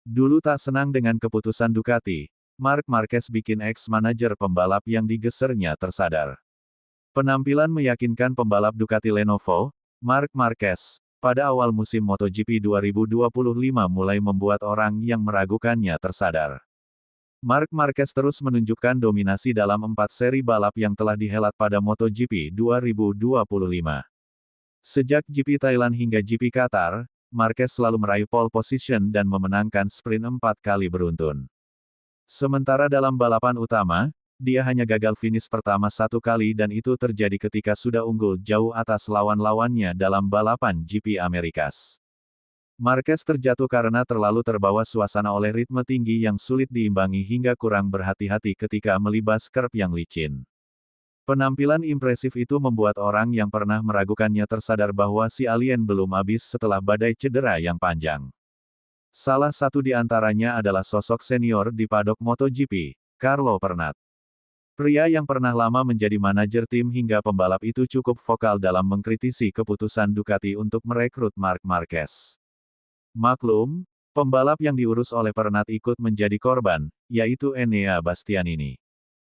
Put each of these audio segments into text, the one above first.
Dulu tak senang dengan keputusan Ducati, Marc Marquez bikin ex-manajer pembalap yang digesernya tersadar. Penampilan meyakinkan pembalap Ducati Lenovo, Marc Marquez, pada awal musim MotoGP 2025 mulai membuat orang yang meragukannya tersadar. Marc Marquez terus menunjukkan dominasi dalam 4 seri balap yang telah dihelat pada MotoGP 2025. Sejak GP Thailand hingga GP Qatar, Marquez selalu meraih pole position dan memenangkan sprint 4 kali beruntun. Sementara dalam balapan utama, dia hanya gagal finish pertama 1 kali dan itu terjadi ketika sudah unggul jauh atas lawan-lawannya dalam balapan GP Amerikas. Marquez terjatuh karena terlalu terbawa suasana oleh ritme tinggi yang sulit diimbangi hingga kurang berhati-hati ketika melibas curb yang licin. Penampilan impresif itu membuat orang yang pernah meragukannya tersadar bahwa si alien belum habis setelah badai cedera yang panjang. Salah satu di antaranya adalah sosok senior di paddock MotoGP, Carlo Pernat. Pria yang pernah lama menjadi manajer tim hingga pembalap itu cukup vokal dalam mengkritisi keputusan Ducati untuk merekrut Marc Marquez. Maklum, pembalap yang diurus oleh Pernat ikut menjadi korban, yaitu Enea Bastianini.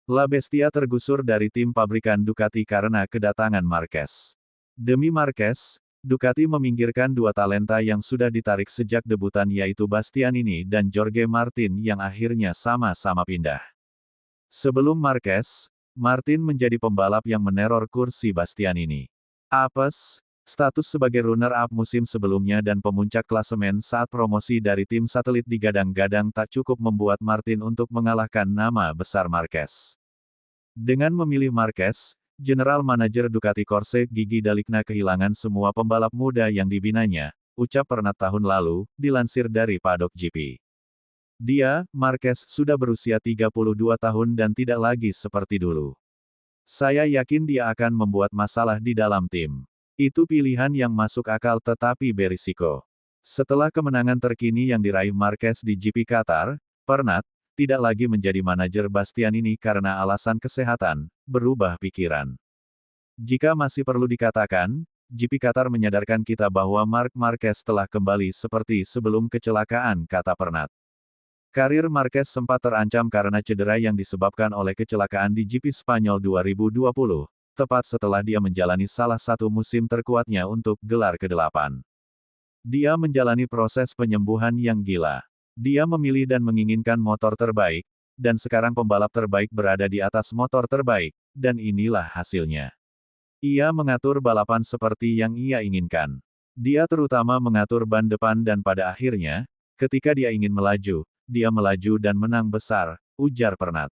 La Bestia tergusur dari tim pabrikan Ducati karena kedatangan Marquez. Demi Marquez, Ducati meminggirkan 2 talenta yang sudah ditarik sejak debutan yaitu Bastianini dan Jorge Martin yang akhirnya sama-sama pindah. Sebelum Marquez, Martin menjadi pembalap yang meneror kursi Bastianini. Apes, status sebagai runner-up musim sebelumnya dan pemuncak klasemen saat promosi dari tim satelit digadang-gadang tak cukup membuat Martin untuk mengalahkan nama besar Marquez. Dengan memilih Marquez, General Manager Ducati Corse Gigi Dalikna kehilangan semua pembalap muda yang dibinanya, ucap Pernat tahun lalu, dilansir dari Paddock GP. Dia, Marquez, sudah berusia 32 tahun dan tidak lagi seperti dulu. Saya yakin dia akan membuat masalah di dalam tim. Itu pilihan yang masuk akal tetapi berisiko. Setelah kemenangan terkini yang diraih Marquez di GP Qatar, Pernat tidak lagi menjadi manajer Bastianini karena alasan kesehatan, berubah pikiran. Jika masih perlu dikatakan, GP Qatar menyadarkan kita bahwa Marc Marquez telah kembali seperti sebelum kecelakaan, kata Pernat. Karir Marquez sempat terancam karena cedera yang disebabkan oleh kecelakaan di GP Spanyol 2020, tepat setelah dia menjalani salah satu musim terkuatnya untuk gelar ke-8. Dia menjalani proses penyembuhan yang gila. Dia memilih dan menginginkan motor terbaik, dan sekarang pembalap terbaik berada di atas motor terbaik, dan inilah hasilnya. Ia mengatur balapan seperti yang ia inginkan. Dia terutama mengatur ban depan dan pada akhirnya, ketika dia ingin melaju, dia melaju dan menang besar, ujar Pernat.